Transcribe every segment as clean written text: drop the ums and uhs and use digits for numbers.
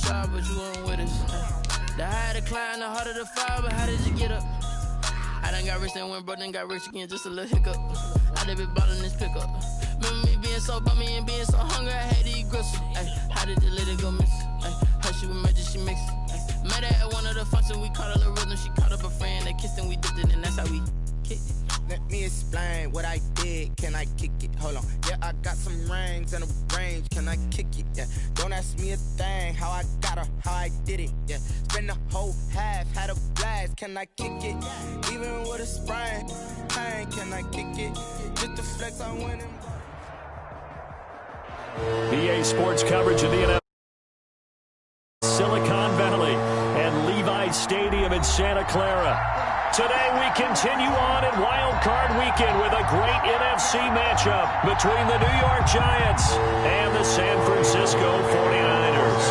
fire, but you weren't with us. The higher the climb, the harder the fire, but how did you get up? I done got rich and went broke, then got rich again, just a little hiccup. I done been ballin' this pickup. Remember me being so bummy and being so hungry, I had to eat gristle. How did the lady go miss? How she was magic, she mixed. Met her at one of the functions, we caught a little rhythm. She caught up a friend, they kissed and we dipped it, and that's how we kicked it. Let me explain what I did. Can I kick it? Hold on. Yeah, I got some rings and a range. Can I kick it? Yeah. Don't ask me a thing. How I got her, how I did it. Yeah. Spend the whole half, had a blast. Can I kick it? Even with a sprain. Pain, can I kick it? Just the flex, I'm winning. PA Sports coverage of the NFL. Silicon Valley and Levi Stadium in Santa Clara. Today we continue on in Wild Card Weekend with a great NFC matchup between the New York Giants and the San Francisco 49ers.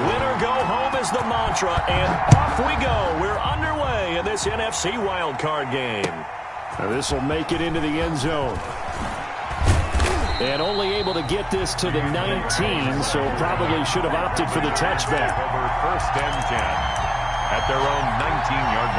Winner go home is the mantra, and off we go. We're underway in this NFC Wild Card game. Now this will make it into the end zone. And only able to get this to the 19, so probably should have opted for the touchback. Over first and 10 at their own 19-yard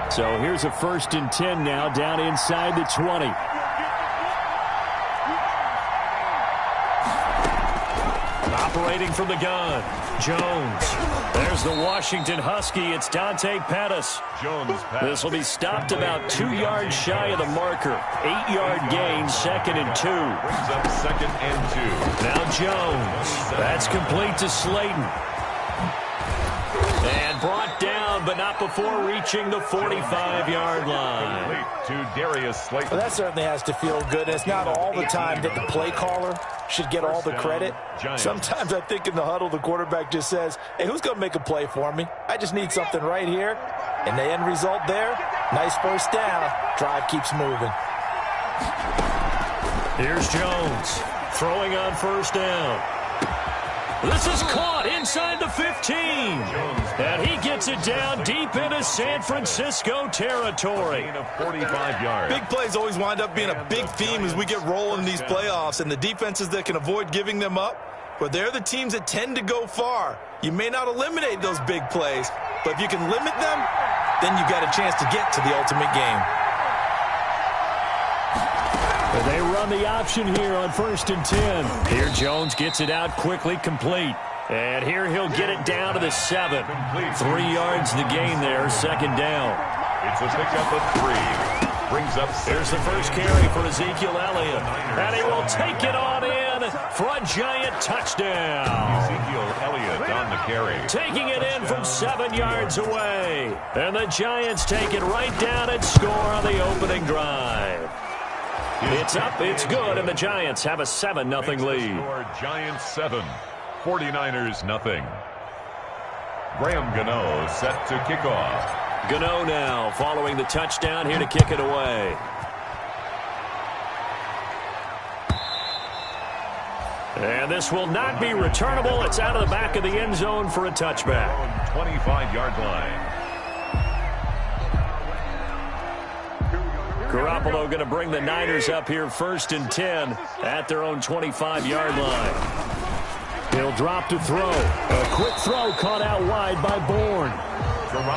line. So here's a first and 10 now, down inside the 20. Operating from the gun, Jones. There's the Washington Husky. It's Dante Pettis. Jones This will be stopped about 2 yards shy of the marker. 8-yard gain, 2nd and 2. Brings up 2nd and 2. Now Jones. That's complete to Slayton. And brought down, but not before reaching the 45-yard line. Complete to Darius Slayton. Well, that certainly has to feel good. It's not all the time that the play caller should get all the credit. Sometimes I think in the huddle, the quarterback just says, hey, who's going to make a play for me? I just need something right here. And the end result there, nice first down. Drive keeps moving. Here's Jones throwing on first down. This is caught inside the 15. And he gets it down deep into San Francisco territory. 45 yards. Big plays always wind up being a big theme as we get rolling in these playoffs, and the defenses that can avoid giving them up, but they're the teams that tend to go far. You may not eliminate those big plays, but if you can limit them, then you've got a chance to get to the ultimate game. And they run the option here on first and 10. Here Jones gets it out quickly, complete. And here he'll get it down to the 7. 3 yards the gain there, 2nd down. It's a pickup of 3. Brings up 6. Here's the first carry for Ezekiel Elliott. And he will take it on in for a Giant touchdown. Ezekiel Elliott on the carry. Taking it in from 7 yards away. And the Giants take it right down and score on the opening drive. It's up, it's good, and the Giants have a 7-0 lead. Giants 7, 49ers nothing. Graham Gano set to kick off. Gano now following the touchdown here to kick it away. And this will not be returnable. It's out of the back of the end zone for a touchback. 25-yard line. Garoppolo going to bring the Niners up here first and 10 at their own 25-yard line. He'll drop to throw. A quick throw caught out wide by Bourne.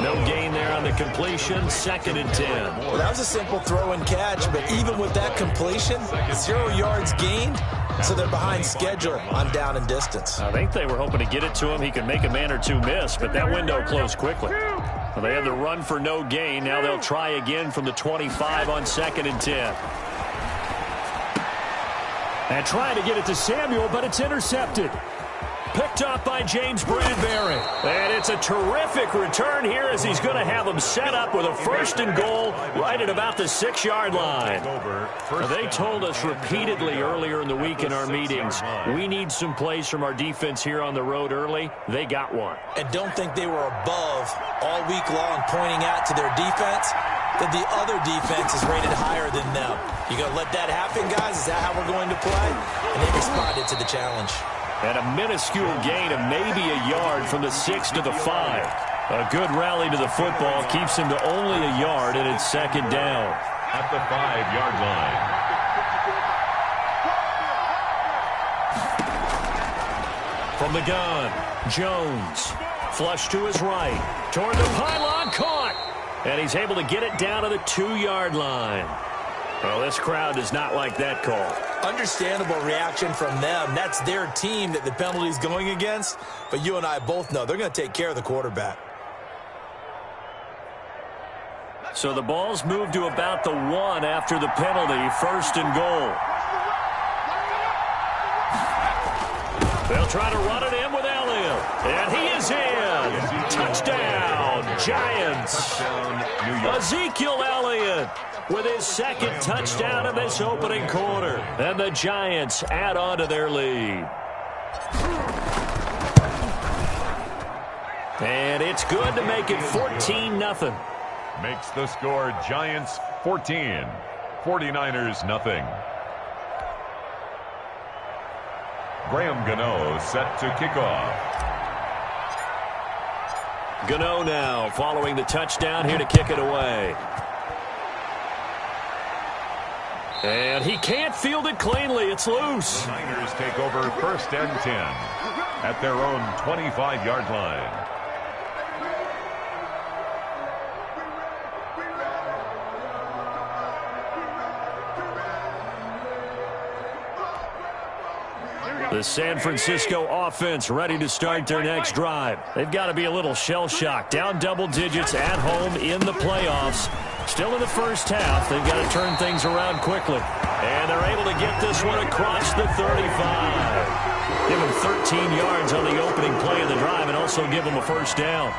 No gain there on the completion. 2nd and 10. Well, that was a simple throw and catch, but even with that completion, 0 yards gained, so they're behind schedule on down and distance. I think they were hoping to get it to him. He could make a man or two miss, but that window closed quickly. Well, they had the run for no gain. Now they'll try again from the 25 on 2nd and 10. And trying to get it to Samuel, but it's intercepted. Picked up by James Bradbury. And it's a terrific return here as he's going to have them set up with a 1st and goal right at about the 6-yard line. Now, they told us repeatedly earlier in the week in our meetings, we need some plays from our defense here on the road early. They got one. And don't think they were above all week long pointing out to their defense that the other defense is rated higher than them. You going to let that happen, guys? Is that how we're going to play? And they responded to the challenge. And a minuscule gain of maybe a yard from the 6 to the 5. A good rally to the football keeps him to only a yard, and it's second down. At the 5-yard line. From the gun, Jones. Flush to his right. Toward the pylon, caught. And he's able to get it down to the 2-yard line. Well, this crowd does not like that call. Understandable reaction from them. That's their team that the penalty's going against. But you and I both know they're going to take care of the quarterback. So the ball's moved to about the 1 after the penalty, first and goal. They'll try to run it in with Elliott. And he is in. Touchdown, Giants. Ezekiel Elliott with his second touchdown in this opening quarter. And the Giants add on to their lead. And it's good to make it 14-0. Makes the score Giants 14, 49ers nothing. Graham Gano set to kick off. Gano now following the touchdown here to kick it away. And he can't field it cleanly. It's loose. The Niners take over first and 10 at their own 25-yard line. The San Francisco offense ready to start their next drive. They've got to be a little shell-shocked. Down double digits at home in the playoffs. Still in the first half. They've got to turn things around quickly. And they're able to get this one across the 35. Give them 13 yards on the opening play of the drive and also give them a first down.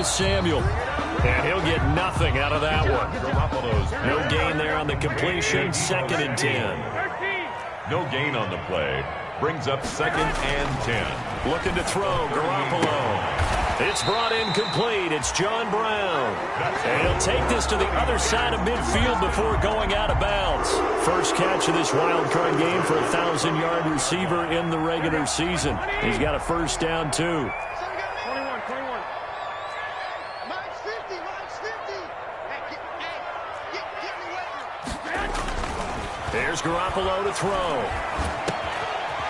Samuel. And he'll get nothing out of that one. No gain there on the completion. Second and 10. No gain on the play. Brings up second and 10. Looking to throw. Garoppolo. It's brought in complete. It's John Brown. And he'll take this to the other side of midfield before going out of bounds. First catch of this wild card game for a 1,000-yard receiver in the regular season. He's got a first down, too. There's Garoppolo to throw.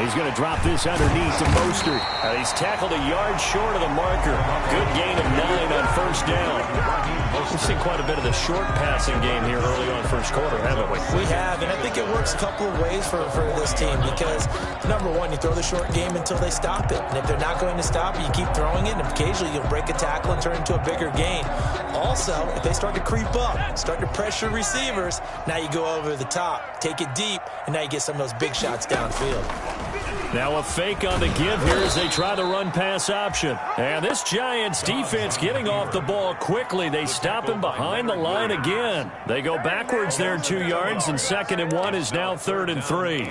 He's going to drop this underneath to Mostert. He's tackled a yard short of the marker. Good gain of 9 on first down. We've seen quite a bit of the short passing game here early on first quarter, haven't we? We have, and I think it works a couple of ways for this team because, number one, you throw the short game until they stop it. And if they're not going to stop it, you keep throwing it, and occasionally you'll break a tackle and turn it into a bigger gain. Also, if they start to creep up, start to pressure receivers, now you go over the top, take it deep, and now you get some of those big shots downfield. Now a fake on the give here as they try the run-pass option. And this Giants defense getting off the ball quickly. They stop him behind the line again. They go backwards there 2 yards, and second and 1 is now third and 3.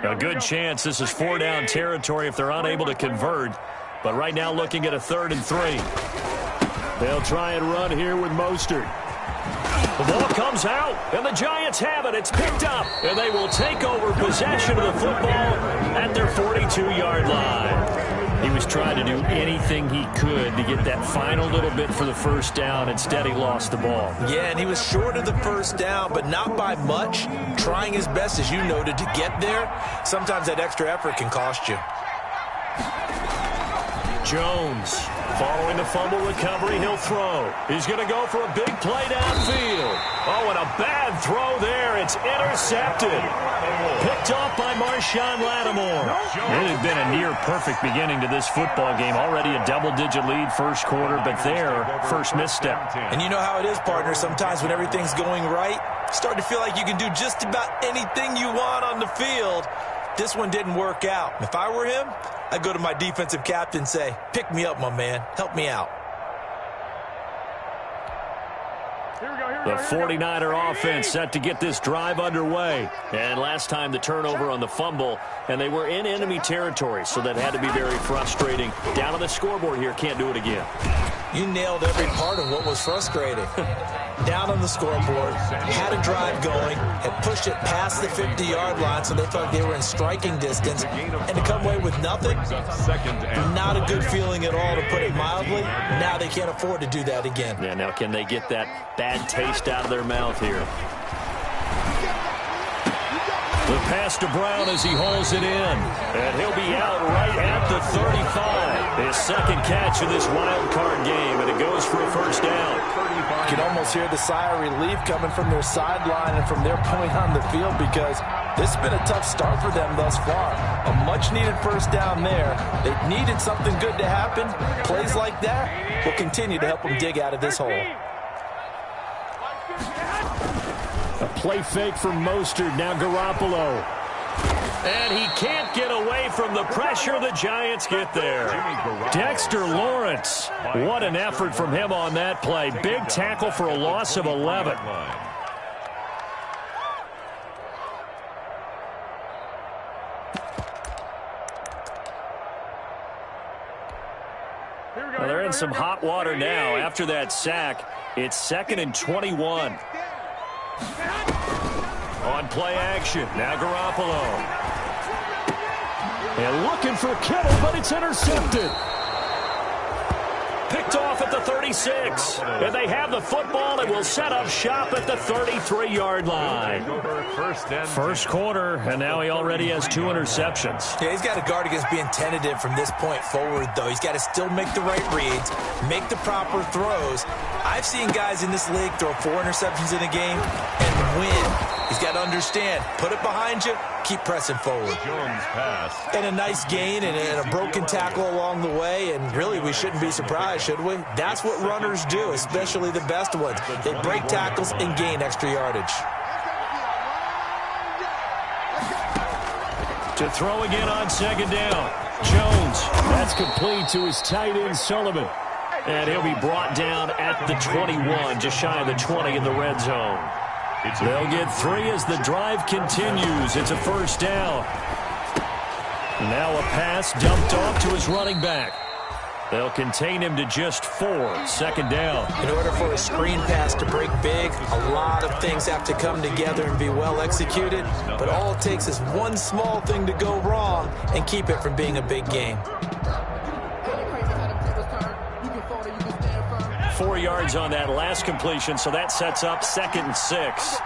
A good chance this is 4-down territory if they're unable to convert. But right now looking at a 3rd and 3. They'll try and run here with Mostert. The ball comes out, and the Giants have it. It's picked up, and they will take over possession of the football at their 42-yard line. He was trying to do anything he could to get that final little bit for the first down. Instead, he lost the ball. Yeah, and he was short of the first down, but not by much. Trying his best, as you noted, to get there. Sometimes that extra effort can cost you. Jones, following the fumble recovery, he'll throw. He's going to go for a big play downfield. Oh, and a bad throw there. It's intercepted. Picked off by Marshawn Lattimore. It has been a near-perfect beginning to this football game. Already a double-digit lead first quarter, but there, first misstep. And you know how it is, partner. Sometimes when everything's going right, you start to feel like you can do just about anything you want on the field. This one didn't work out. If I were him, I'd go to my defensive captain and say, pick me up, my man. Help me out. Here we go. The 49er offense set to get this drive underway. And last time the turnover on the fumble, and they were in enemy territory, so that had to be very frustrating. Down on the scoreboard here, can't do it again. You nailed every part of what was frustrating. Down on the scoreboard, had a drive going, had pushed it past the 50-yard line, so they thought they were in striking distance, and to come away with nothing, not a good feeling at all, to put it mildly. Now they can't afford to do that again. Yeah, now can they get that bad taste out of their mouth here? The pass to Brown as he holds it in. And he'll be out right at the 35. His second catch of this wild card game, and it goes for a first down. You can almost hear the sigh of relief coming from their sideline and from their point on the field, because this has been a tough start for them thus far. A much-needed first down there. They needed something good to happen. Plays like that will continue to help them dig out of this hole. A play fake from Mostert, now Garoppolo. And he can't get away from the pressure. The Giants get there. Dexter Lawrence. What an effort from him on that play. Big tackle for a loss of 11. Well, they're in some hot water now. After that sack, it's 2nd and 21. On play action, now Garoppolo. And looking for Kittle, but it's intercepted. Picked off at the 36. And they have the football and will set up shop at the 33-yard line. First quarter, and now he already has 2 interceptions. Yeah, he's got to guard against being tentative from this point forward, though. He's got to still make the right reads, make the proper throws. I've seen guys in this league throw 4 interceptions in a game and win. He's got to understand, put it behind you, keep pressing forward. Jones pass. And a nice gain and a broken tackle along the way, and really we shouldn't be surprised, should we? That's what runners do, especially the best ones. They break tackles and gain extra yardage. To throw again on 2nd down. Jones, that's complete to his tight end Sullivan. And he'll be brought down at the 21, just shy of the 20 in the red zone. They'll get 3 as the drive continues. It's a first down. Now a pass dumped off to his running back. They'll contain him to just 4. 2nd down. In order for a screen pass to break big, a lot of things have to come together and be well executed. But all it takes is one small thing to go wrong and keep it from being a big game. 4 yards on that last completion, so that sets up 2nd and 6.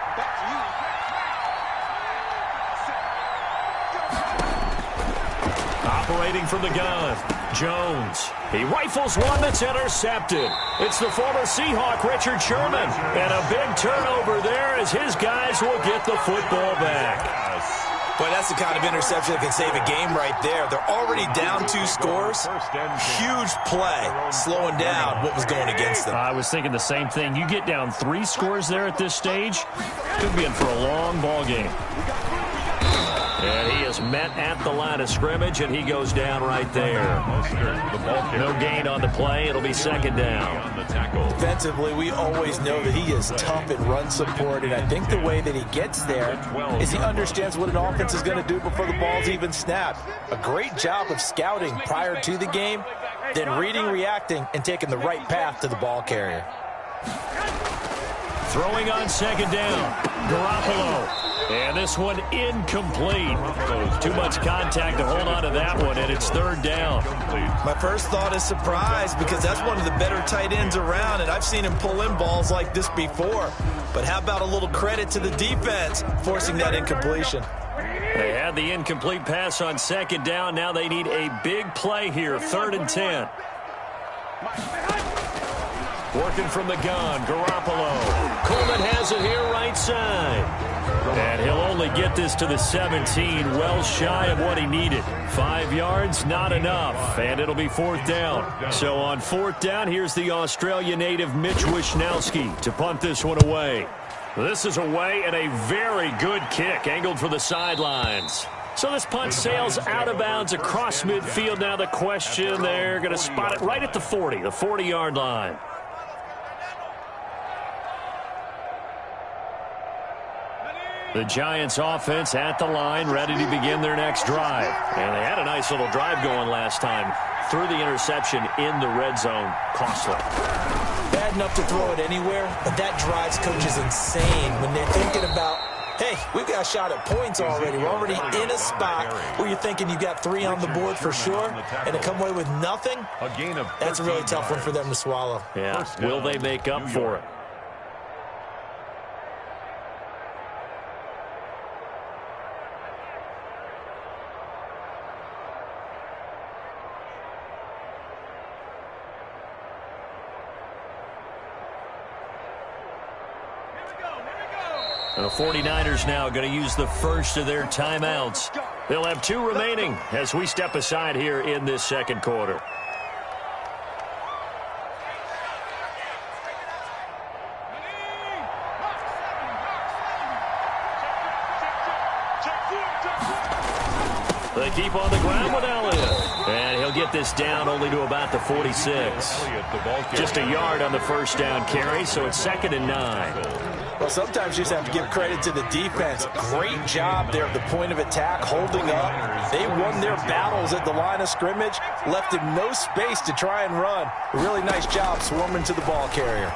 Operating from the gun, Jones. He rifles one that's intercepted. It's the former Seahawk, Richard Sherman. And a big turnover there as his guys will get the football back. Boy, that's the kind of interception that can save a game right there. They're already down 2 scores. Huge play, slowing down what was going against them. I was thinking the same thing. You get down 3 scores there at this stage, could be in for a long ball game. And he is met at the line of scrimmage, and he goes down right there. No gain on the play. It'll be 2nd down. Defensively, we always know that he is tough in run support, and I think the way that he gets there is he understands what an offense is going to do before the ball's even snapped. A great job of scouting prior to the game, then reading, reacting, and taking the right path to the ball carrier. Throwing on 2nd down, Garoppolo. And this one incomplete. Too much contact to hold on to that one, and it's 3rd down. My first thought is surprise, because that's one of the better tight ends around, and I've seen him pull in balls like this before. But how about a little credit to the defense forcing that incompletion? They had the incomplete pass on 2nd down. Now they need a big play here, 3rd and 10. Working from the gun, Garoppolo. Coleman has it here right side. And he'll only get this to the 17, well shy of what he needed. 5 yards, not enough, and it'll be 4th down. So on 4th down, here's the Australia native Mitch Wishnowsky to punt this one away. This is away, and a very good kick, angled for the sidelines. So this punt sails out of bounds across midfield. Now the question, they're going to spot it right at the 40, the 40-yard line. The Giants offense at the line, ready to begin their next drive. And they had a nice little drive going last time. Threw the interception in the red zone. Costly. Bad enough to throw it anywhere, but that drives coaches insane when they're thinking about, hey, we've got a shot at points already. We're already in a spot where you're thinking you've got 3 on the board for sure, and to come away with nothing, that's a really tough one for them to swallow. Yeah, will they make up for it? The 49ers now going to use the first of their timeouts. They'll have 2 remaining as we step aside here in this second quarter. They keep on the ground with Elliott. And he'll get this down only to about the 46. Just a yard on the first down carry, so it's 2nd and 9. Well, sometimes you just have to give credit to the defense. Great job there at the point of attack, holding up. They won their battles at the line of scrimmage, left him no space to try and run. A really nice job swarming to the ball carrier.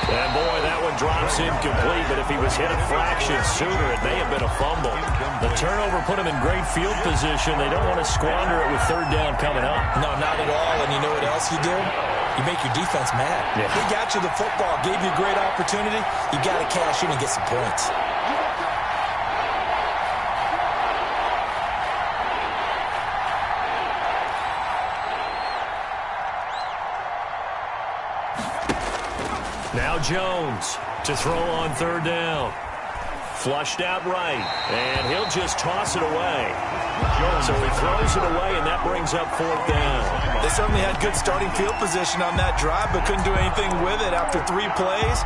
And boy, that one drops incomplete, but if he was hit a fraction sooner, it may have been a fumble. The turnover put him in great field position. They don't want to squander it with 3rd down coming up. No, not at all. And you know what else you do? You make your defense mad. Yeah. He got you the football, gave you a great opportunity. You got to cash in and get some points. Now Jones to throw on 3rd down. Flushed out right, and he'll just toss it away. So he throws it away, and that brings up 4th down. They certainly had good starting field position on that drive, but couldn't do anything with it after 3 plays.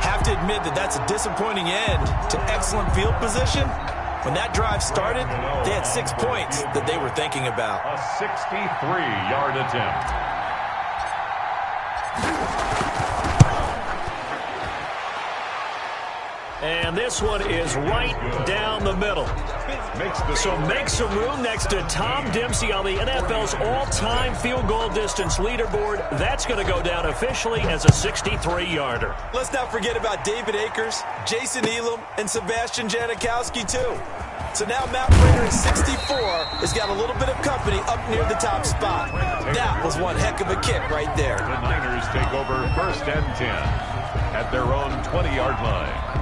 Have to admit that that's a disappointing end to excellent field position. When that drive started, they had 6 points that they were thinking about. A 63-yard attempt. And this one is right down the middle. So make some room next to Tom Dempsey on the NFL's all-time field goal distance leaderboard. That's going to go down officially as a 63-yarder. Let's not forget about David Akers, Jason Elam, and Sebastian Janikowski, too. So now Matt Prater at 64 has got a little bit of company up near the top spot. That was one heck of a kick right there. The Niners take over 1st and 10 at their own 20-yard line.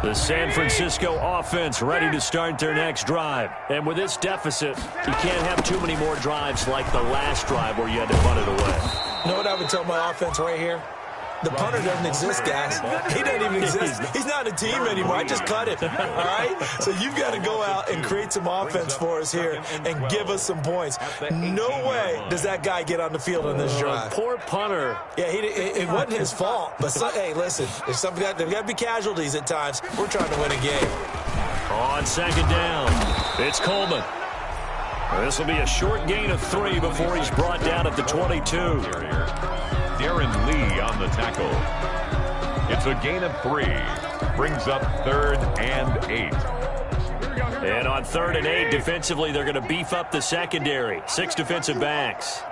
The San Francisco offense ready to start their next drive. And with this deficit, you can't have too many more drives like the last drive where you had to punt it away. You know what I would tell my offense right here? The punter doesn't exist, guys. He doesn't even exist. He's not a team anymore. I just cut it. All right? So you've got to go out and create some offense for us here and give us some points. No way does that guy get on the field on this drive. Poor punter. Yeah, it wasn't his fault. But, hey, listen, there's got to be casualties at times. We're trying to win a game. On 2nd down, it's Coleman. This will be a short gain of 3 before he's brought down at the 22. Darren Lee on the tackle. It's a gain of 3. Brings up 3rd and 8. And on 3rd and 8, defensively, they're going to beef up the secondary. 6 defensive backs.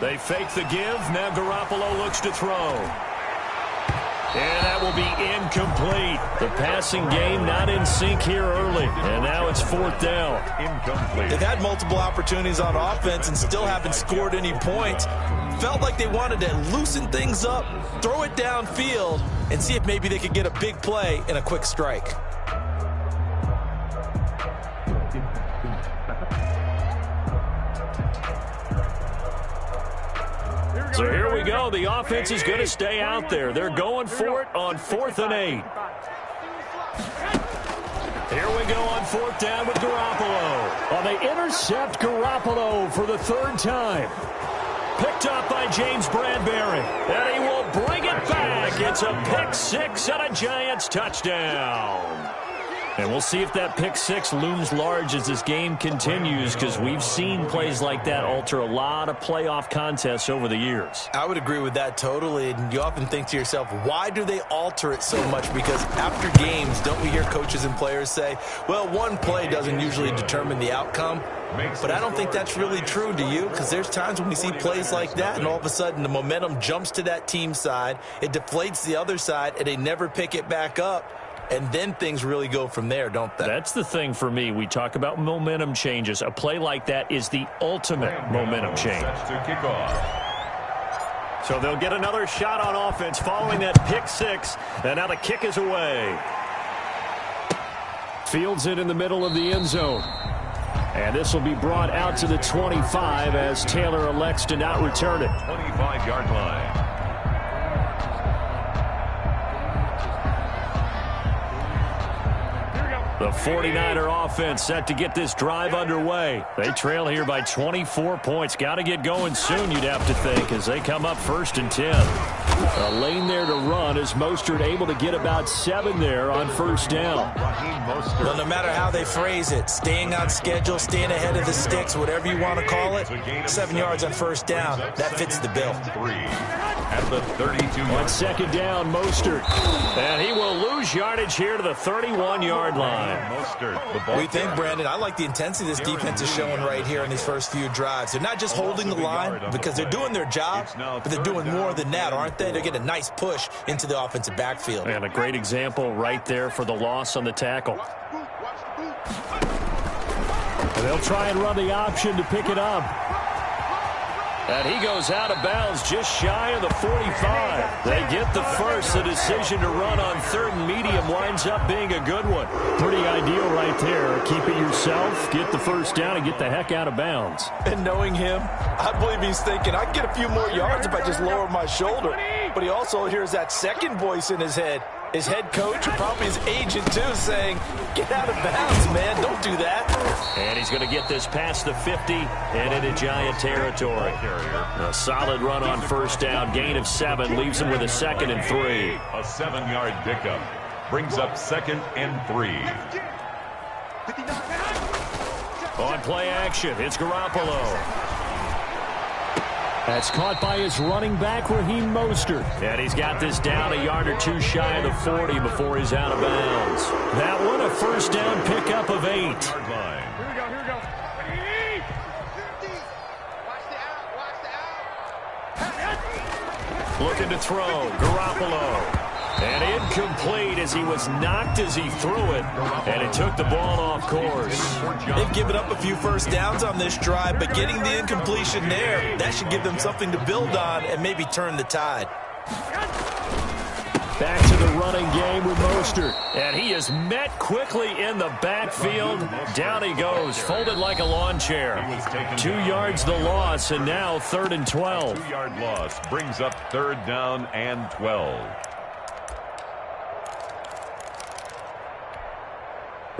They fake the give. Now Garoppolo looks to throw. And that will be incomplete. The passing game not in sync here early. And now it's 4th down. Incomplete. They've had multiple opportunities on offense and still haven't scored any points. Felt like they wanted to loosen things up, throw it downfield, and see if maybe they could get a big play and a quick strike. So here we go. The offense is going to stay out there. They're going for it on 4th and 8. Here we go on 4th down with Garoppolo. Well, they intercept Garoppolo for the 3rd time. Picked up by James Bradbury. And he will bring it back. It's a pick 6 and a Giants touchdown. And we'll see if that pick six looms large as this game continues, because we've seen plays like that alter a lot of playoff contests over the years. I would agree with that totally. And you often think to yourself, why do they alter it so much? Because after games, don't we hear coaches and players say, well, one play doesn't usually determine the outcome? But I don't think that's really true, do you? Because there's times when we see plays like that, and all of a sudden the momentum jumps to that team side, it deflates the other side, and they never pick it back up. And then things really go from there, don't they? That's the thing for me. We talk about momentum changes. A play like that is the ultimate momentum change. So they'll get another shot on offense following that pick six. And now the kick is away. Fields it in the middle of the end zone. And this will be brought out to the 25 as Taylor elects to not return it. 25-yard line. The 49er offense set to get this drive underway. They trail here by 24 points. Got to get going soon, you'd have to think, as they come up 1st and 10. A lane there to run as Mostert able to get about 7 there on 1st down. Well, no matter how they phrase it, staying on schedule, staying ahead of the sticks, whatever you want to call it, 7 yards on 1st down, that fits the bill. At the 32-yard on 2nd down, Mostert. And he will lose yardage here to the 31-yard line. We think, Brandon, I like the intensity this defense is showing right here in these first few drives. They're not just holding the line because they're doing their job, but they're doing more than that, aren't they? They're getting a nice push into the offensive backfield. And a great example right there for the loss on the tackle. And they'll try and run the option to pick it up. And he goes out of bounds just shy of the 45. They get the first. The decision to run on 3rd and medium winds up being a good one. Pretty ideal right there. Keep it yourself, get the 1st down, and get the heck out of bounds. And knowing him, I believe he's thinking, I can get a few more yards if I just lower my shoulder. But he also hears that second voice in his head. His head coach, and probably his agent too, saying, get out of bounds, man. Don't do that. And he's going to get this past the 50 and into Giant territory. A solid run on 1st down. Gain of 7 leaves him with a 2nd and 3. A 7-yard pickup brings up 2nd and 3. On play action, it's Garoppolo. That's caught by his running back, Raheem Mostert. And he's got this down a yard or 2 shy of the 40 before he's out of bounds. That one a 1st down pickup of 8. Here we go. Looking to throw, Garoppolo. And incomplete as he was knocked as he threw it. And it took the ball off course. They've given up a few 1st downs on this drive, but getting the incompletion there, that should give them something to build on and maybe turn the tide. Back to the running game with Mostert. And he is met quickly in the backfield. Down he goes, folded like a lawn chair. 2 yards the loss, and now 3rd and 12. 2-yard loss brings up 3rd down and 12.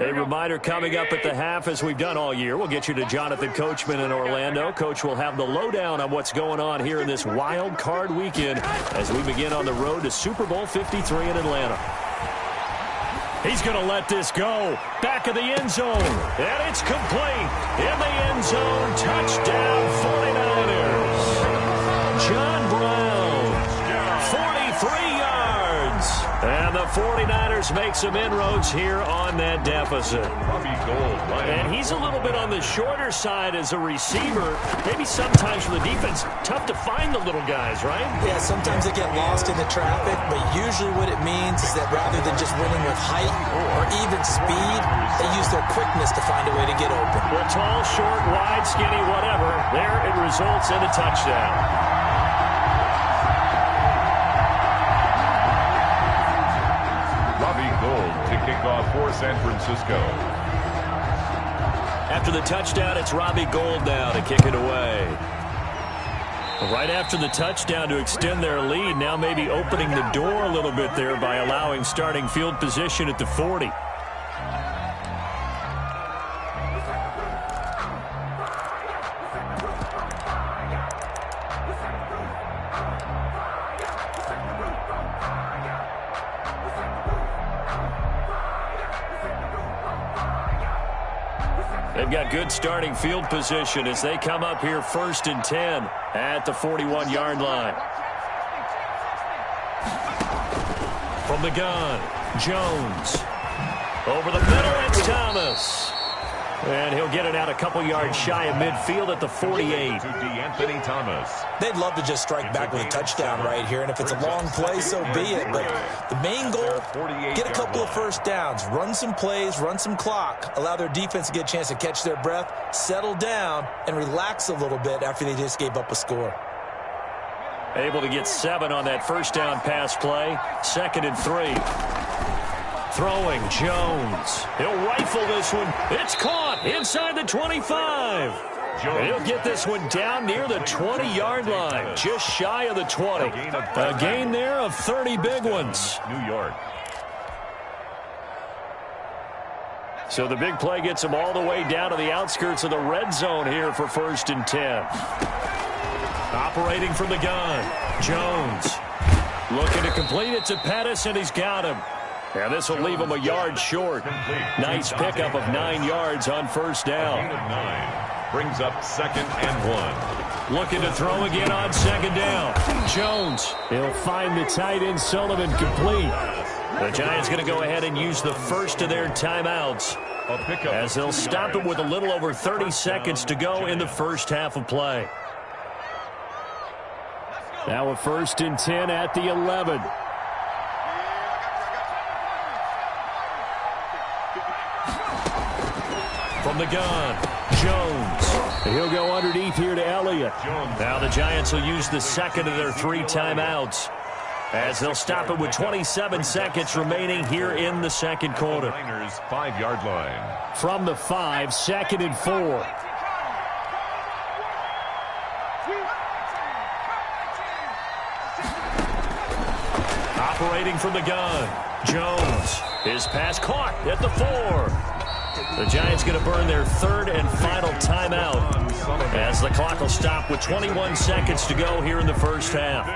A reminder coming up at the half, as we've done all year. We'll get you to Jonathan Coachman in Orlando. Coach will have the lowdown on what's going on here in this wild card weekend as we begin on the road to Super Bowl 53 in Atlanta. He's going to let this go. Back of the end zone. And it's complete. In the end zone. Touchdown 49ers. John Brown. 43 yards. And the 49ers make some inroads here on that deficit. And he's a little bit on the shorter side as a receiver. Maybe sometimes for the defense, tough to find the little guys, right? Yeah, sometimes they get lost in the traffic, but usually what it means is that rather than just winning with height or even speed, they use their quickness to find a way to get open. Well, tall, short, wide, skinny, whatever. There it results in a touchdown. To kick off for San Francisco. After the touchdown, it's Robbie Gould now to kick it away. Right after the touchdown to extend their lead, now maybe opening the door a little bit there by allowing starting field position at the 40. They've got good starting field position as they come up here 1st and 10 at the 41-yard line. From the gun, Jones. Over the middle, it's Thomas. And he'll get it out a couple yards shy of midfield at the 48. Anthony Thomas. They'd love to just strike back with a touchdown right here, and if it's a long play, so be it. But the main goal, get a couple of first downs, run some plays, run some clock, allow their defense to get a chance to catch their breath, settle down, and relax a little bit after they just gave up a score. Able to get 7 on that first down pass play. 2nd and 3. Throwing, Jones. He'll rifle this one. It's caught inside the 25. He'll get this one down near the 20-yard line, just shy of the 20. A gain there of 30 big ones. New York. So the big play gets him all the way down to the outskirts of the red zone here for 1st and 10. Operating from the gun, Jones. Looking to complete it to Pettis, and he's got him. And this will leave him a yard short. Nice pickup of 9 yards on first down. Gain of 9. Brings up 2nd and 1. Looking to throw again on 2nd down. Jones. He'll find the tight end Sullivan complete. The Giants going to go ahead and use the first of their timeouts as they'll stop it with a little over 30 seconds to go in the first half of play. Now a 1st and 10 at the 11. From the gun, Jones. He'll go underneath here to Elliott. Now the Giants will use the 2nd of their 3 timeouts as they'll stop it with 27 seconds remaining here in the 2nd quarter. Niners 5-yard line. From the 5, 2nd and 4. Operating from the gun, Jones. His pass caught at the 4. The Giants going to burn their 3rd and final timeout as the clock will stop with 21 seconds to go here in the first half.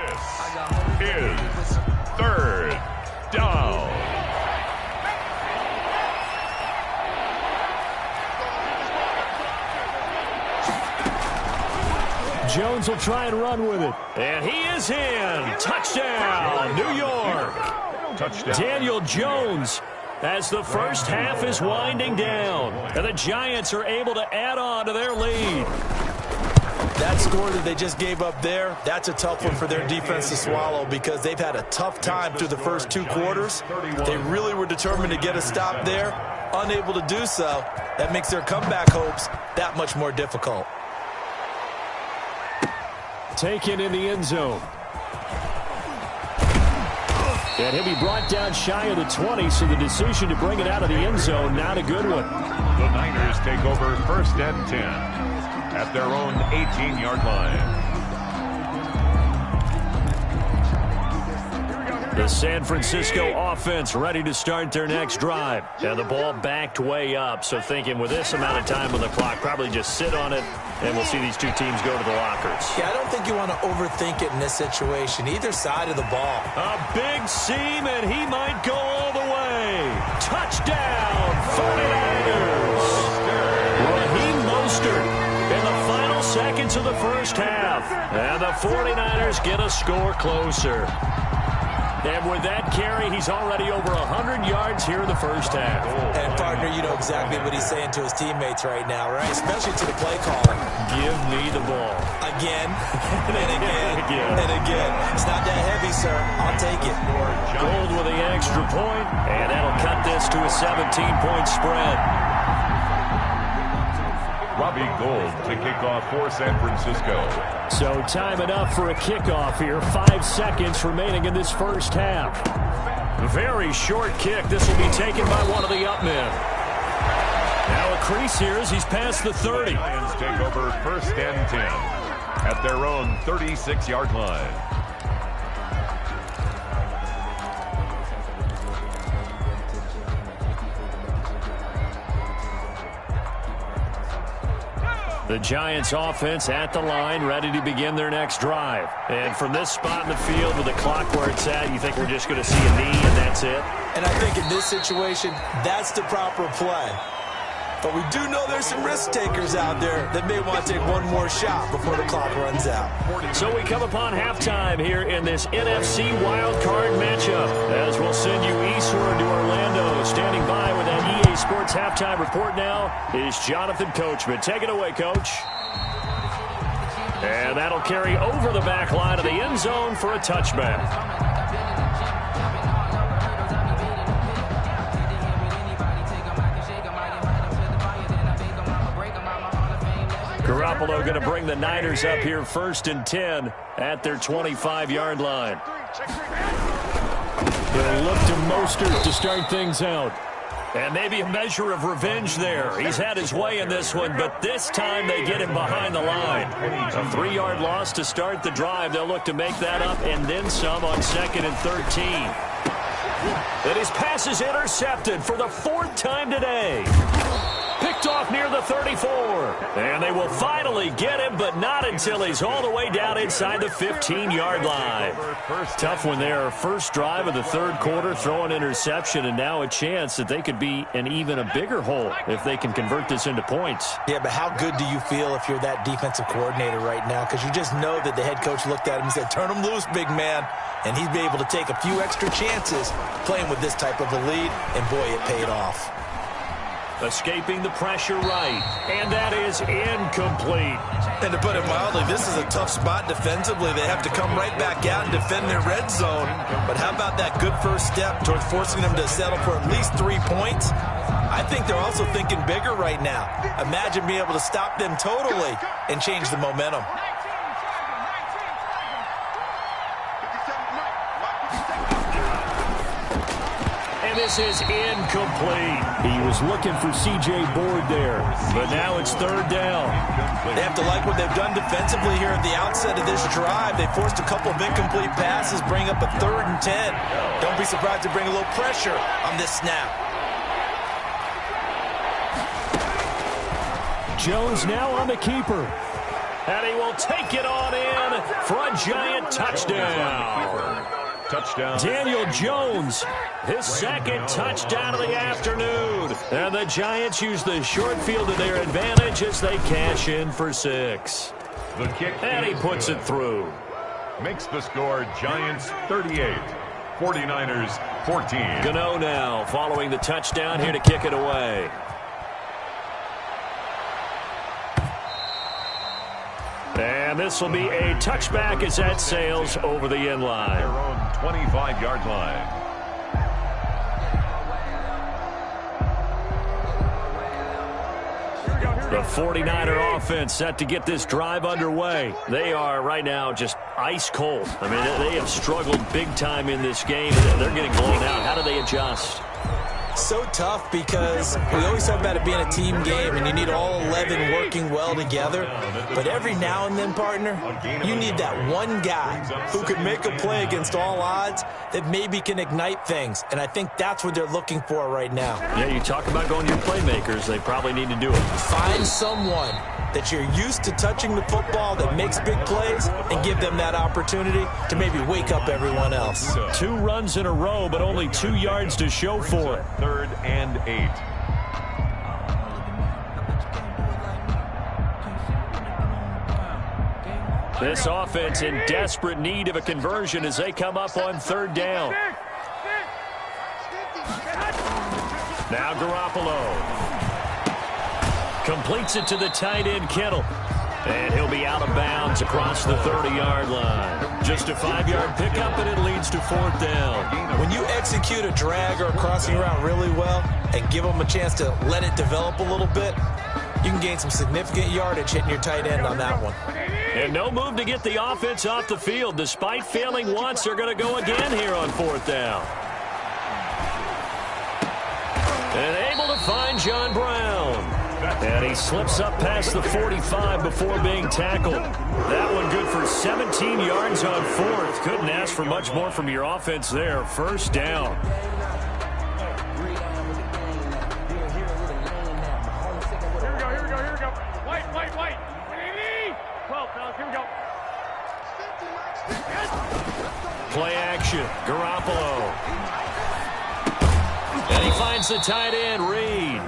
This is 3rd down. Jones will try and run with it. And he is in. Touchdown, New York. Touchdown. Daniel Jones as the first half is winding down. And the Giants are able to add on to their lead. That score that they just gave up there, that's a tough one for their defense to swallow because they've had a tough time through the first 2 quarters. They really were determined to get a stop there, unable to do so. That makes their comeback hopes that much more difficult. Taken in the end zone. And he'll be brought down shy of the 20, so the decision to bring it out of the end zone, not a good one. The Niners take over 1st and 10 at their own 18-yard line. The San Francisco offense ready to start their next drive. And the ball backed way up, so thinking with this amount of time on the clock, probably just sit on it, and we'll see these 2 teams go to the lockers. Yeah, I don't think you want to overthink it in this situation, either side of the ball. A big seam, and he might go all the way. Touchdown, 49ers. Raheem Mostert in the final seconds of the first half. And the 49ers get a score closer. And with that carry, he's already over 100 yards here in the first half. And, partner, you know exactly what he's saying to his teammates right now, right? Especially to the play caller. Give me the ball. Again, and again, and again. It's not that heavy, sir. I'll take it. Gold with the extra point, and that'll cut this to a 17-point spread. Robbie Gould to kick off for San Francisco. So time enough for a kickoff here. 5 seconds remaining in this first half. Very short kick. This will be taken by one of the up men. Now a crease here as he's past the 30. The Lions take over 1st and 10 at their own 36-yard line. The Giants offense at the line, ready to begin their next drive. And from this spot in the field with the clock where it's at, you think we're just going to see a knee and that's it? And I think in this situation, that's the proper play. But we do know there's some risk takers out there that may want to take one more shot before the clock runs out. So we come upon halftime here in this NFC wildcard matchup, as we'll send you eastward to Orlando. Standing by with that EA Sports halftime report now is Jonathan Coachman. Take it away, Coach. And that'll carry over the back line of the end zone for a touchback. Garoppolo going to bring the Niners up here 1st and 10 at their 25-yard line. They'll look to Mostert to start things out. And maybe a measure of revenge there. He's had his way in this one, but this time they get him behind the line. A 3-yard loss to start the drive. They'll look to make that up and then some on 2nd and 13. And his pass is intercepted for the 4th time today. Picked off near the 34. And they will finally get him, but not until he's all the way down inside the 15-yard line. Tough one there. First drive of the 3rd quarter, throw an interception, and now a chance that they could be in even a bigger hole if they can convert this into points. Yeah, but how good do you feel if you're that defensive coordinator right now? Because you just know that the head coach looked at him and said, turn him loose, big man. And he'd be able to take a few extra chances playing with this type of a lead, and boy, it paid off. Escaping the pressure right, and that is incomplete. And to put it mildly, this is a tough spot defensively. They have to come right back out and defend their red zone. But how about that good first step towards forcing them to settle for at least 3 points? I think they're also thinking bigger right now. Imagine being able to stop them totally and change the momentum. And this is incomplete. He was looking for C.J. Board there, but now it's 3rd down. They have to like what they've done defensively here at the outset of this drive. They forced a couple of incomplete passes, bring up a 3rd and 10. Don't be surprised to bring a little pressure on this snap. Jones now on the keeper. And he will take it on in for a giant touchdown. Touchdown. Daniel Jones, his 2nd touchdown of the afternoon. And the Giants use the short field to their advantage as they cash in for 6. The kick. And he puts it through. Makes the score Giants 38, 49ers 14. Gano now following the touchdown here to kick it away. And this will be a touchback as that sails over the end line. Their own 25-yard line. The 49er offense set to get this drive underway. They are right now just ice cold. I mean, they have struggled big time in this game. They're getting blown out. How do they adjust? So tough because we always talk about it being a team game and you need all 11 working well together. But every now and then, partner, you need that one guy who can make a play against all odds that maybe can ignite things. And I think that's what they're looking for right now. Yeah, you talk about going to your playmakers. They probably need to do it. Find someone that you're used to touching the football that makes big plays and give them that opportunity to maybe wake up everyone else. 2 runs in a row, but only 2 yards to show for it. 3rd and 8. This offense in desperate need of a conversion as they come up on 3rd down. Now Garoppolo completes it to the tight end, Kittle. And he'll be out of bounds across the 30-yard line. Just a 5-yard pickup, and it leads to 4th down. When you execute a drag or a crossing route really well and give them a chance to let it develop a little bit, you can gain some significant yardage hitting your tight end on that one. And no move to get the offense off the field. Despite failing once, they're going to go again here on 4th down. And able to find John Brown. And he slips up past the 45 before being tackled. That one good for 17 yards on 4th. Couldn't ask for much more from your offense there. 1st down. Here we go. White. 12, fellas, here we go. Play action. Garoppolo. And he finds the tight end, Reed.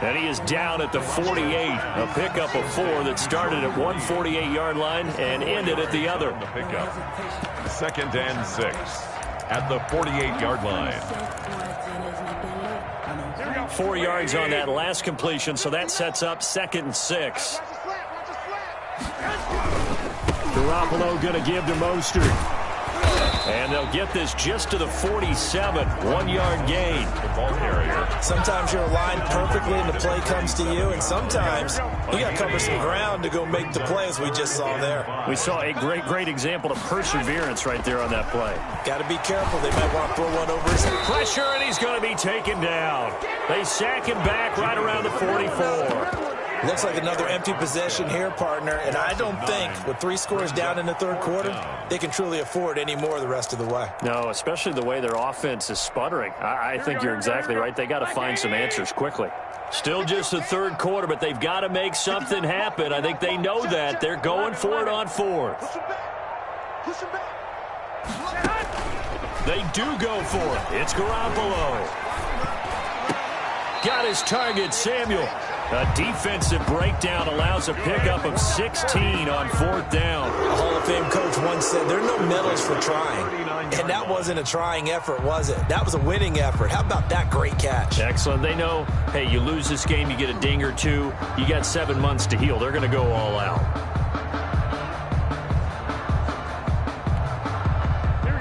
And he is down at the 48. A pickup of 4 that started at 148-yard line and ended at the other. The pickup. 2nd and 6 at the 48-yard line. 4 yards on that last completion, so that sets up 2nd and 6. Garoppolo going to give to Mostert. And they'll get this just to the 47. 1-yard gain. The ball carrier. Sometimes you're aligned perfectly and the play comes to you, and sometimes you got to cover some ground to go make the play, as we just saw there. We saw a great example of perseverance right there on that play. Got to be careful. They might want to throw one over his head. Pressure, and he's going to be taken down. They sack him back right around the 44. Looks like another empty possession here, partner, and I don't think with 3 scores down in the 3rd quarter, they can truly afford any more the rest of the way. No, especially the way their offense is sputtering. I think you're exactly right. They got to find some answers quickly. Still just the 3rd quarter, but they've got to make something happen. I think they know that. They're going for it on 4th. They do go for it. It's Garoppolo. Got his target, Samuel. A defensive breakdown allows a pickup of 16 on 4th down. A Hall of Fame coach once said, there are no medals for trying. And that wasn't a trying effort, was it? That was a winning effort. How about that great catch? Excellent. They know, hey, you lose this game, you get a ding or 2. You got 7 months to heal. They're going to go all out.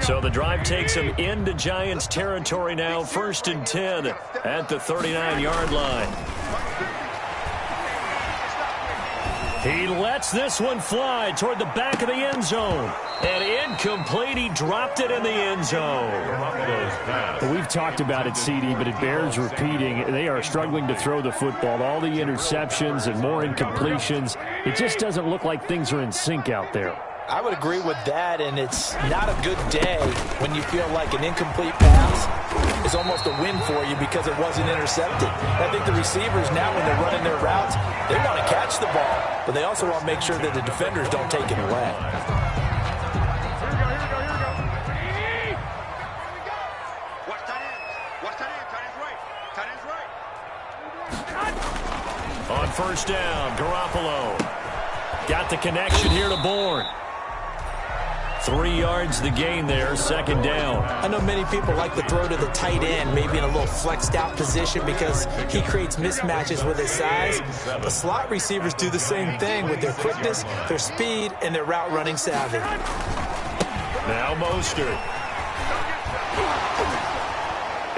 So the drive takes them into Giants territory now. 1st and 10 at the 39-yard line. He lets this one fly toward the back of the end zone. And incomplete. He dropped it in the end zone. We've talked about it, CD, but it bears repeating. They are struggling to throw the football. All the interceptions and more incompletions. It just doesn't look like things are in sync out there. I would agree with that, and it's not a good day when you feel like an incomplete pass is almost a win for you because it wasn't intercepted. I think the receivers now, when they're running their routes, they want to catch the ball, but they also want to make sure that the defenders don't take it away. On 1st down, Garoppolo got the connection here to Bourne. 3 yards the gain there, 2nd down. I know many people like to throw to the tight end, maybe in a little flexed out position because he creates mismatches with his size. The slot receivers do the same thing with their quickness, their speed, and their route running savvy. Now Mostert.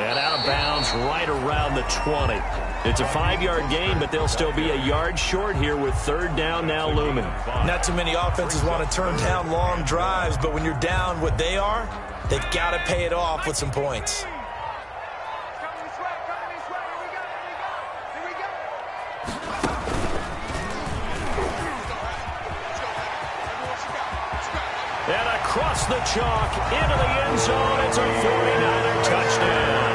And out of bounds right around the 20. It's a 5-yard gain, but they'll still be a yard short here with 3rd down now looming. Not too many offenses want to turn down long drives, but when you're down what they are, they've got to pay it off with some points. And across the chalk, into the end zone, it's a 49er touchdown.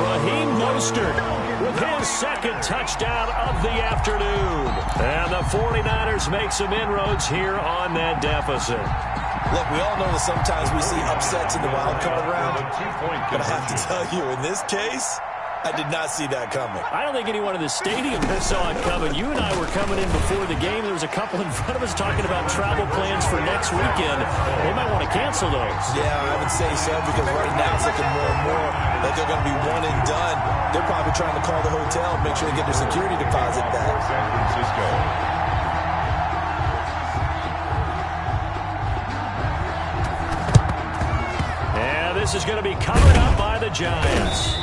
Raheem Mostert with his 2nd touchdown of the afternoon. And the 49ers make some inroads here on that deficit. Look, we all know that sometimes we see upsets in the wild card round, but I have to tell you, in this case, I did not see that coming. I don't think anyone in the stadium saw it coming. You and I were coming in before the game. There was a couple in front of us talking about travel plans for next weekend. They might want to cancel those. Yeah, I would say so, because right now it's looking more and more like they're going to be one and done. They're probably trying to call the hotel and make sure they get their security deposit back. San Francisco. And this is going to be covered up by the Giants.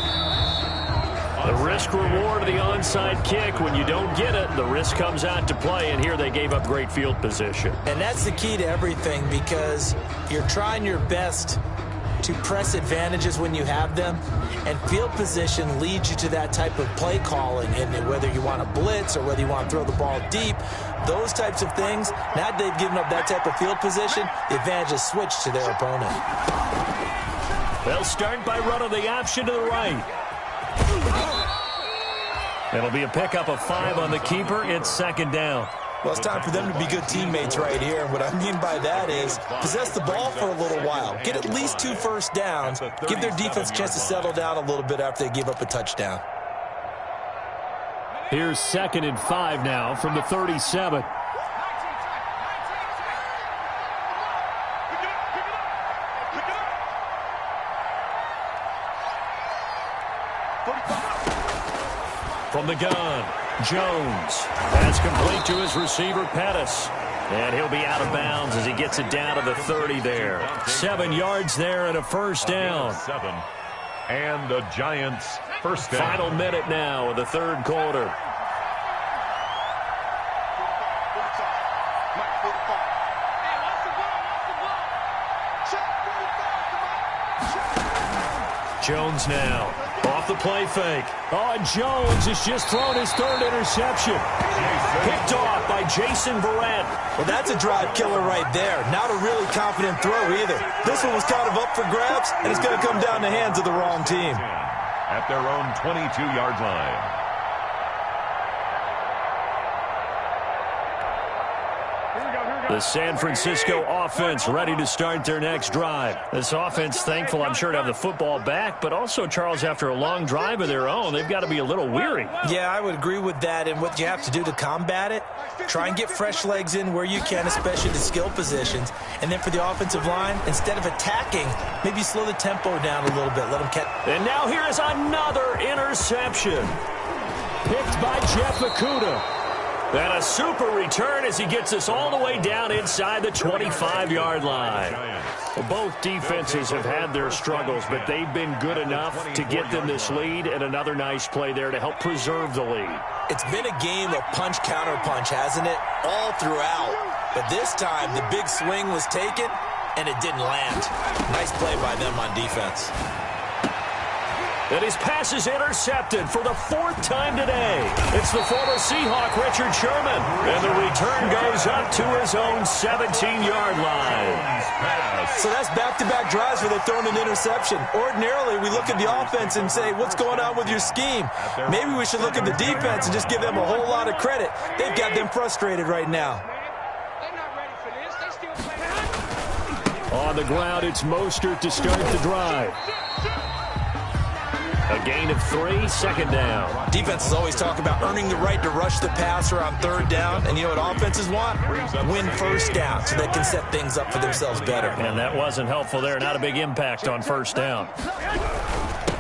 The risk-reward of the onside kick. When you don't get it, the risk comes out to play, and here they gave up great field position. And that's the key to everything, because you're trying your best to press advantages when you have them, and field position leads you to that type of play calling, and whether you want to blitz or whether you want to throw the ball deep, those types of things, now that they've given up that type of field position, the advantage is switched to their opponent. They'll start by running the option to the right. It'll be a pickup of 5 on the keeper. It's 2nd down. Well, it's time for them to be good teammates right here. And what I mean by that is possess the ball for a little while. Get at least 2 first downs. Give their defense a chance to settle down a little bit after they give up a touchdown. Here's 2nd and 5 now from the 37. From the gun, Jones. That's complete to his receiver, Pettis. And he'll be out of bounds as he gets it down to the 30 there. 7 yards there and a first down. 7. And the Giants first down. Final minute now of the third quarter. Jones now. Off the play fake. Oh, and Jones has just thrown his 3rd interception. Picked off by Jason Verrett. Well, that's a drive killer right there. Not a really confident throw either. This one was kind of up for grabs, and it's going to come down the hands of the wrong team. At their own 22-yard line. The San Francisco offense ready to start their next drive. This offense thankful, I'm sure, to have the football back, but also, Charles, after a long drive of their own, they've got to be a little weary. Yeah, I would agree with that, and what you have to do to combat it, try and get fresh legs in where you can, especially the skill positions. And then for the offensive line, instead of attacking, maybe slow the tempo down a little bit. Let them catch. And now here is another interception. Picked by Jeff Okudah. And a super return as he gets us all the way down inside the 25-yard line. Well, both defenses have had their struggles, but they've been good enough to get them this lead, and another nice play there to help preserve the lead. It's been a game of punch-counter-punch, hasn't it? All throughout. But this time, the big swing was taken, and it didn't land. Nice play by them on defense. And his pass is intercepted for the 4th time today. It's the former Seahawk, Richard Sherman. And the return goes up to his own 17-yard line. So that's back-to-back drives where they've thrown an interception. Ordinarily, we look at the offense and say, what's going on with your scheme? Maybe we should look at the defense and just give them a whole lot of credit. They've got them frustrated right now. On the ground, it's Mostert to start the drive. A gain of 3, 2nd down. Defenses always talk about earning the right to rush the passer on 3rd down. And you know what offenses want? Win first down so they can set things up for themselves better. And that wasn't helpful there. Not a big impact on 1st down.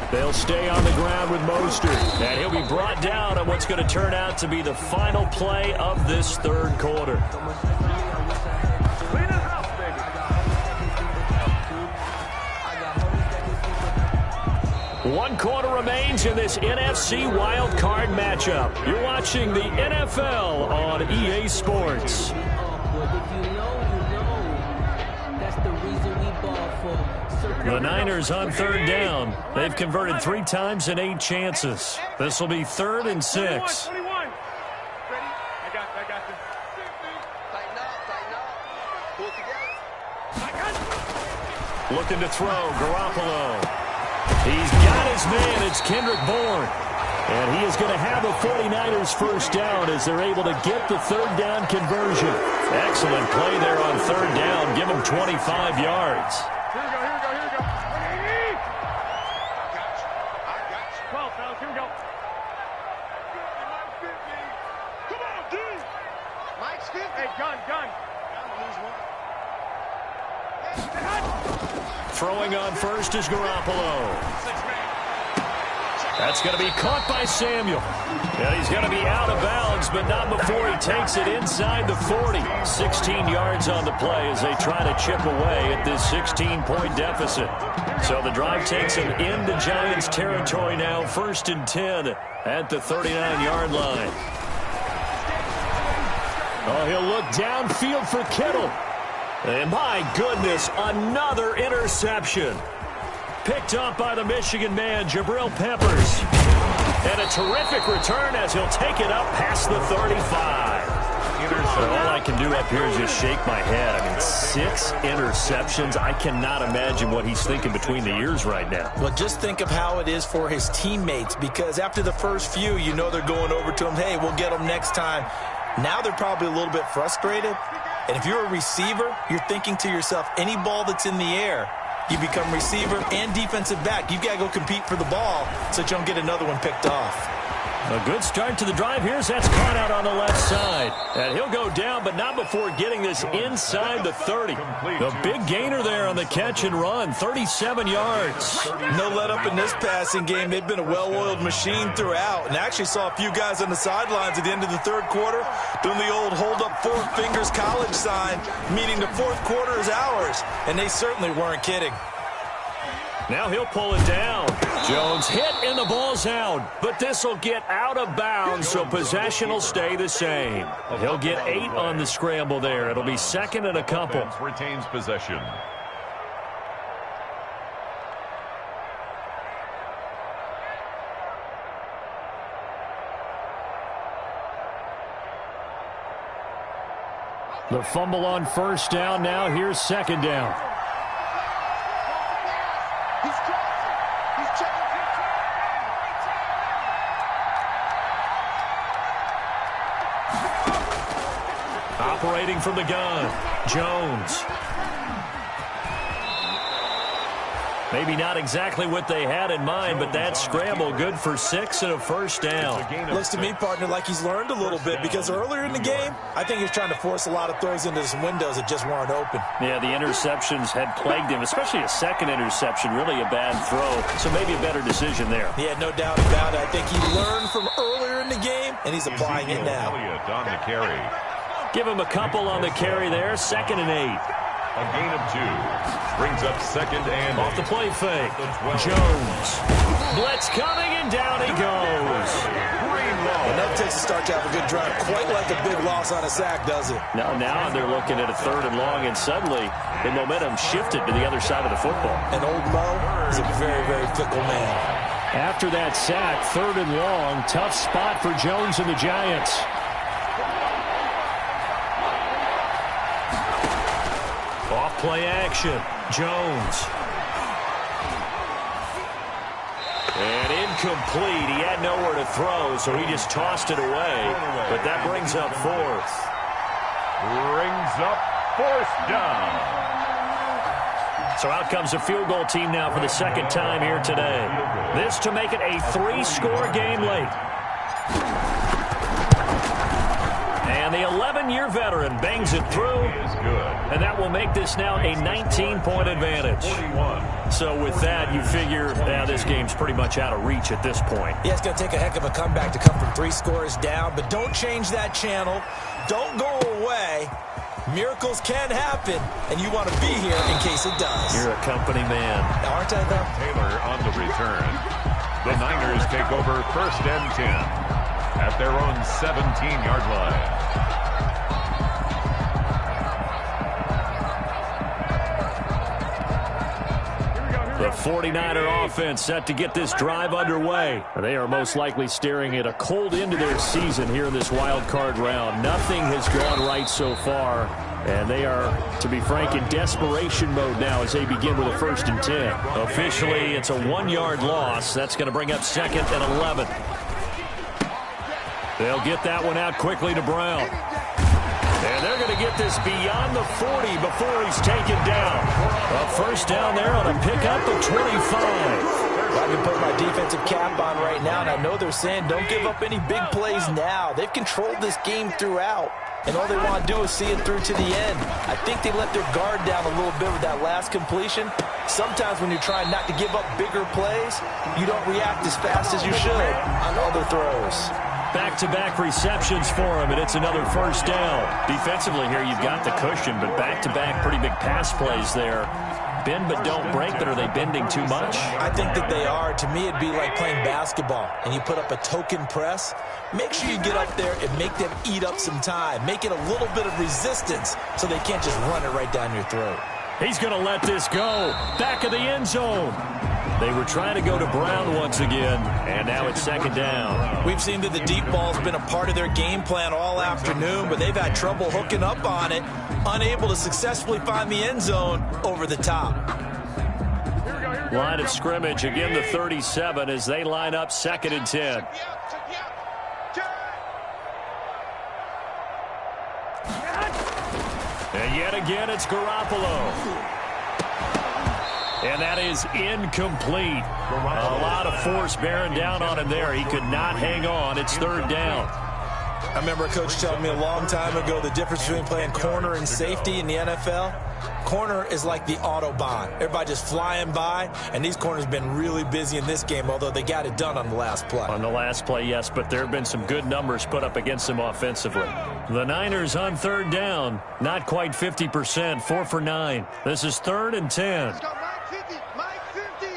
They'll stay on the ground with Mostert. And he'll be brought down on what's going to turn out to be the final play of this 3rd quarter. 1 quarter remains in this NFC Wild Card matchup. You're watching the NFL on EA Sports. The Niners on 3rd down. They've converted 3 times in 8 chances. This will be 3rd and 6. Looking to throw, Garoppolo. He's got his man. It's Kendrick Bourne. And he is going to have a 49ers first down as they're able to get the 3rd down conversion. Excellent play there on 3rd down. Give him 25 yards. Here we go. I got you. 12, fellas, here we go. Come on, dude. Mike's 50. Hey, gun. Throwing on first is Garoppolo. That's going to be caught by Samuel. And he's going to be out of bounds, but not before he takes it inside the 40. 16 yards on the play as they try to chip away at this 16-point deficit. So the drive takes him into Giants territory now, 1st and 10 at the 39-yard line. Oh, he'll look downfield for Kittle. And my goodness, another interception. Picked up by the Michigan man, Jabril Peppers. And a terrific return as he'll take it up past the 35. All I can do up here is just shake my head. I mean, 6 interceptions. I cannot imagine what he's thinking between the ears right now. Well, just think of how it is for his teammates, because after the first few, you know they're going over to him, hey, we'll get them next time. Now they're probably a little bit frustrated. And if you're a receiver, you're thinking to yourself, any ball that's in the air, you become receiver and defensive back. You've got to go compete for the ball so that you don't get another one picked off. A good start to the drive. Here's that's caught out on the left side. And he'll go down, but not before getting this inside the 30. The big gainer there on the catch and run, 37 yards. No let up in this passing game. They've been a well-oiled machine throughout. And actually saw a few guys on the sidelines at the end of the third quarter doing the old hold up four fingers college sign, meaning the fourth quarter is ours. And they certainly weren't kidding. Now he'll pull it down. Jones hit and the ball's out. But this will get out of bounds, so possession will stay the same. He'll get 8 on the scramble there. It'll be second and a couple. Retains possession. The fumble on first down. Now here's second down. Operating from the gun, Jones. Maybe not exactly what they had in mind, but that scramble good for 6 and a first down. Looks to me, partner, like he's learned a little bit, because earlier in the game, I think he's trying to force a lot of throws into some windows that just weren't open. Yeah, the interceptions had plagued him, especially a second interception, really a bad throw. So maybe a better decision there. Yeah, no doubt about it. I think he learned from earlier in the game, and he's applying it now. On the carry. Give him a couple on the carry there, 2nd and 8. A gain of 2. Brings up second and off the play fake. Jones. Blitz coming, and down he goes. And that takes a start to have a good drive. Quite like a big loss on a sack, does it? Now they're looking at a 3rd and long, and suddenly the momentum shifted to the other side of the football. And old Mo is a very, very fickle man. After that sack, 3rd and long, tough spot for Jones and the Giants. Play action. Jones. And incomplete. He had nowhere to throw, so he just tossed it away. But that brings up 4th. Brings up 4th down. So out comes a field goal team now for the second time here today. This to make it a 3-score game late. And the 11-year veteran bangs it through. And that will make this now a 19-point advantage. 41. So with that, you figure this game's pretty much out of reach at this point. Yeah, it's going to take a heck of a comeback to come from 3 scores down. But don't change that channel. Don't go away. Miracles can happen, and you want to be here in case it does. You're a company man. Aren't I, though? Taylor on the return. The Niners take over 1st and 10 at their own 17-yard line. The 49er offense set to get this drive underway. They are most likely staring at a cold end to their season here in this wild card round. Nothing has gone right so far, and they are, to be frank, in desperation mode now as they begin with a 1st and 10. Officially, it's a 1-yard loss. That's going to bring up 2nd and 11. They'll get that one out quickly to Brown. And they're going to get this beyond the 40 before he's taken down. A 1st down there on a pickup of 25. I can put my defensive cap on right now, and I know they're saying don't give up any big plays now. They've controlled this game throughout, and all they want to do is see it through to the end. I think they let their guard down a little bit with that last completion. Sometimes when you're trying not to give up bigger plays, you don't react as fast as you should on other throws. Back-to-back receptions for him, and it's another 1st down. Defensively here, you've got the cushion, but back-to-back pretty big pass plays there. Bend but don't break, but are they bending too much? I think that they are. To me, it'd be like playing basketball, and you put up a token press. Make sure you get up there and make them eat up some time. Make it a little bit of resistance so they can't just run it right down your throat. He's going to let this go. Back of the end zone. They were trying to go to Brown once again, and now it's 2nd down. We've seen that the deep ball's been a part of their game plan all afternoon, but they've had trouble hooking up on it, unable to successfully find the end zone over the top. Line of scrimmage, again the 37 as they line up 2nd and 10. And yet again, it's Garoppolo. And that is incomplete. A lot of force bearing down on him there. He could not hang on. It's third down. I remember a coach telling me a long time ago the difference between playing corner and safety in the NFL. Corner is like the Autobahn. Everybody just flying by, and these corners have been really busy in this game, although they got it done on the last play. On the last play, yes, but there have been some good numbers put up against them offensively. The Niners on third down, not quite 50%, 4 for 9. This is 3rd and 10. Let's go, Mike 50, Mike 50.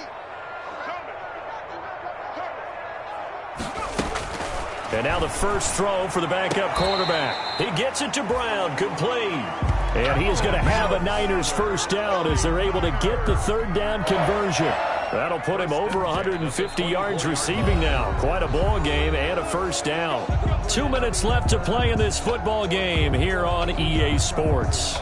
And now the first throw for the backup quarterback. He gets it to Brown, complete. And he is going to have a Niners first down as they're able to get the third down conversion. That'll put him over 150 yards receiving now. Quite a ball game and a first down. 2 minutes left to play in this football game here on EA Sports.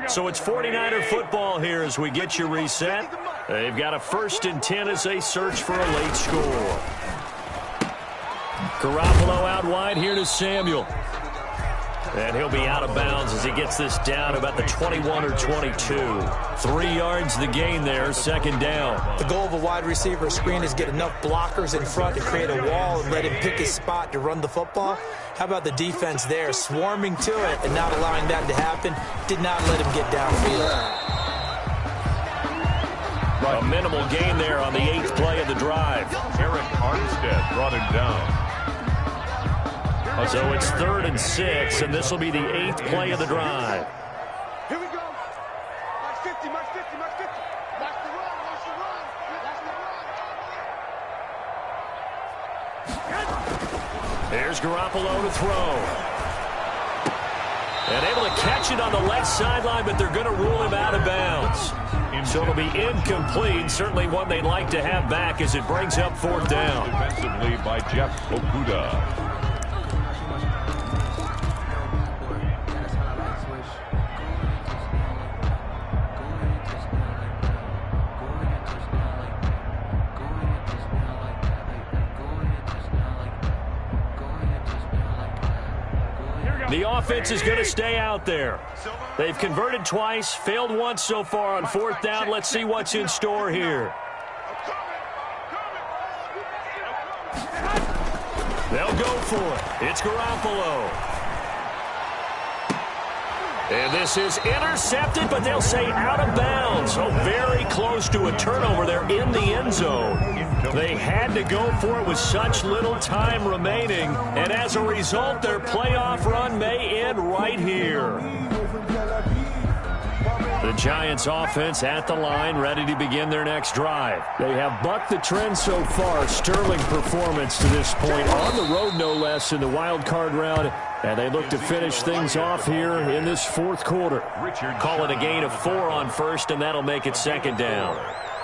So it's 49er football here as we get you reset. They've got a 1st and 10 as they search for a late score. Garoppolo out wide here to Samuel. And he'll be out of bounds as he gets this down about the 21 or 22. 3 yards the gain there, 2nd down. The goal of a wide receiver screen is get enough blockers in front to create a wall and let him pick his spot to run the football. How about the defense there, swarming to it and not allowing that to happen? Did not let him get downfield. A minimal gain there on the 8th play of the drive. Eric Armstead brought him down. So it's 3rd and 6, and this will be the 8th play of the drive. Here we go. Mark 50, Mark 50, Mark 50. Watch the run, watch the run. Watch the run. Here's Garoppolo to throw. And able to catch it on the left sideline, but they're going to rule him out of bounds. So it'll be incomplete. Certainly one they'd like to have back as it brings up 4th down. Defensively by Jeff Okudah. The offense is going to stay out there. They've converted twice, failed once so far on 4th down. Let's see what's in store here. They'll go for it. It's Garoppolo. And this is intercepted, but they'll say out of bounds. So very close to a turnover there in the end zone. They had to go for it with such little time remaining. And as a result, their playoff run may end right here. The Giants offense at the line, ready to begin their next drive. They have bucked the trend so far. Sterling performance to this point. On the road, no less, in the wild card round. And they look to finish things off here in this 4th quarter. Call it a gain of 4 on 1st, and that'll make it 2nd down.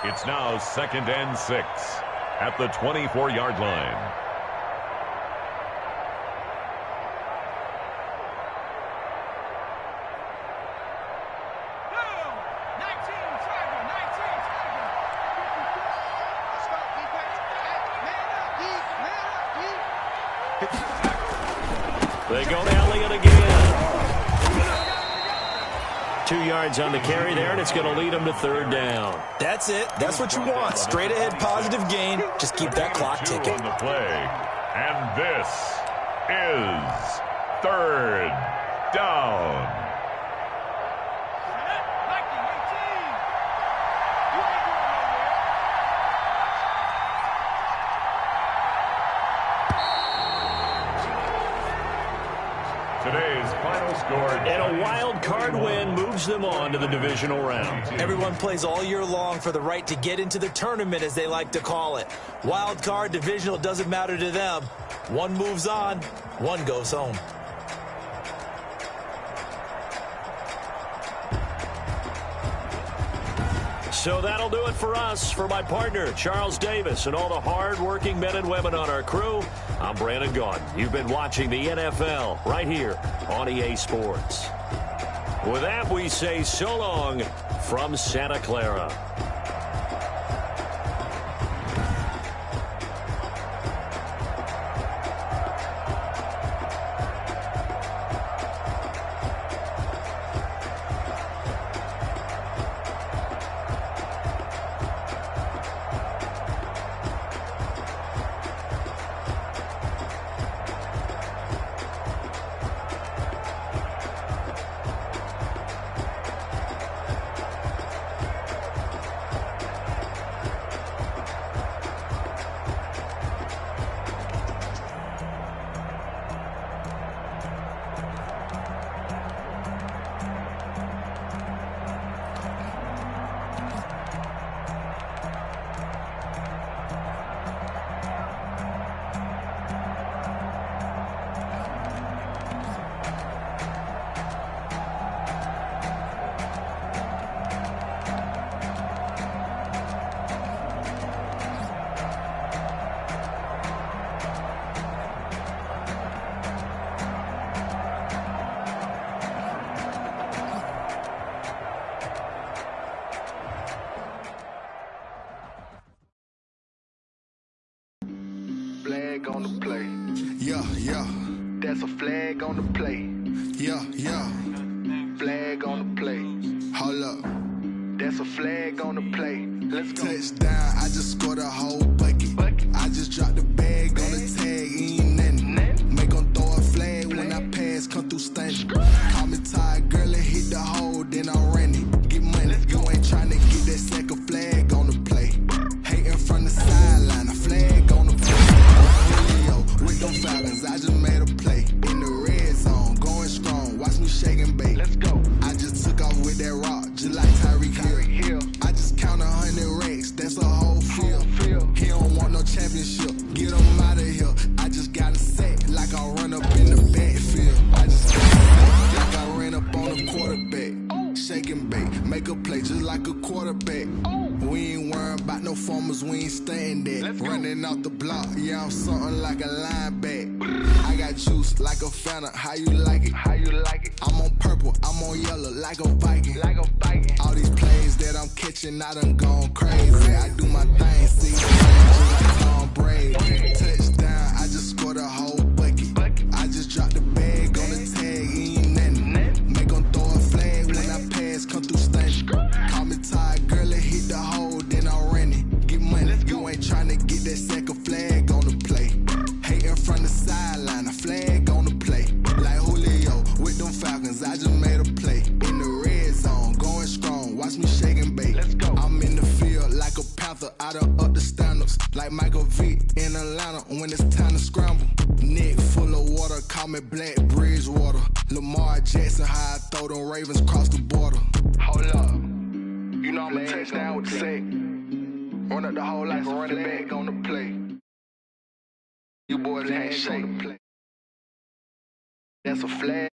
It's now 2nd and 6 at the 24-yard line. They go to Elliott again. 2 yards on the carry there, and it's going to lead them to 3rd down. That's it. That's what you want. Straight ahead, positive gain. Just keep that clock ticking. On the play. And this is 3rd down. Today's final score. And a wild card win moves them on to the divisional round. Everyone plays all year long for the right to get into the tournament, as they like to call it. Wild card, divisional, doesn't matter to them. One moves on, one goes home. So that'll do it for us. For my partner, Charles Davis, and all the hard-working men and women on our crew, I'm Brandon Gaudin. You've been watching the NFL right here on EA Sports. With that, we say so long from Santa Clara. flag on the play. Yeah, yeah. That's a flag on the play. Yeah, yeah. Flag on the play. Hold up. That's a flag on the play. Let's go. Touchdown, I just scored a whole bucket. I just dropped the bag on the tag, ain't nothing. Make them throw a flag when I pass, come through stunning. Call me tired, girl, and hit the hole, then I ran it. Get money, you ain't trying to get that second flag on the play. Hating from the sideline, a flag on the play. Julio, with them Falcons, I just made a play. In the red zone, going strong, watch me shake and bake. Let's go. I just took off with that rock, just like Tyreek Hill. I just count 100 racks, that's a whole field. He don't want no championship, get him out of here. I just got a sack, like I run up in the backfield. I just got a sack, like I ran up on a quarterback. Shake and bake, make a play just like a quarterback. We ain't worrying about no formers, we ain't staying there. Running off the block, yeah, I'm something like a linebacker. I got juice like a Fanta, how you like it? How you like it? I'm on purple, I'm on yellow, like a Viking. Like a Viking. All these plays that I'm catching, I done gone crazy. I do my thing, see, just like Tom Brady. Touchdown, I just scored a whole bucket. I just dropped the bag on the tag, ain't nothing. Make them throw a flag when I pass, come through stunning. Call me tired, girl, and hit the hole, then I ran it. Get money, you ain't trying to get that second flag on the play. Hating from the sideline, a flag on the play. Like Julio, with them Falcons, I just made a play. In the red zone, going strong, watch me shake and bake. Let's go. I'm in the field like a Panther, I done up the standards. Like Michael Vick in Atlanta, when it's time to scramble. Neck full of water, call me Black Bridgewater. Lamar Jackson, how I throw them Ravens across the border. Hold up, you know I'm a touchdown with the sack. Run up the whole like a running back on the play. You boys ain't shake. That's a flag.